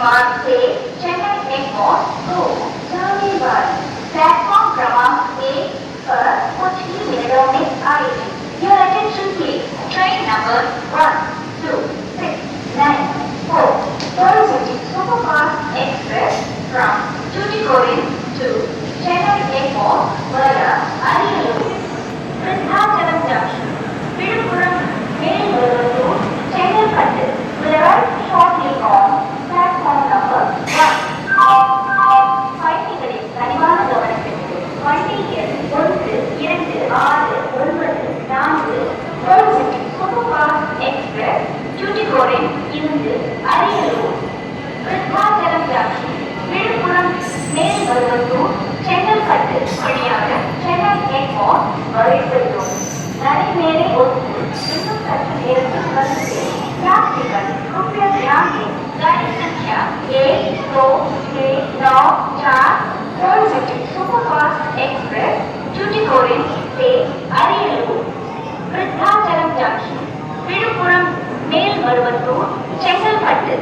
Mark A, Chennai Egmore, go. Journey 1. Platform क्रमांक 1 पर कुछ ही मिनटों में आएगी. Your attention please. Train number 1, 2, 6, 9, 4. Pearl City Superfast Express from Tuticorin to Chennai Egmore via Ariyalur. Vrindachalam Junction. Viluppuram Melvurur Chengalpattu will arrive shortly on platform number 1. பயணிகளின் கனிவான கவனத்திற்கு வண்டி எண் 1, 2, 6, 9, 4 Pearl City Superfast Express Tuticorin இருந்து Ariyalur Virudhachalam junction Villupuram Melmaruvathur Chengalpattu வழியாக சென்னை எக்மோர் வரை செல்லும். நடைமேடை ஒன்று இன்னும் சற்று நேரத்தில் வந்து यात्रीगण कृपया ध्यान दें. गाड़ी संख्या 1, 2, 6, 9, 4 Pearl City Superfast Express Tuticorin से अरियलूर विरुद्धाचलम जंक्शन विழுப்புரம் மேல்மருவத்தூர் செங்கல்பட்டு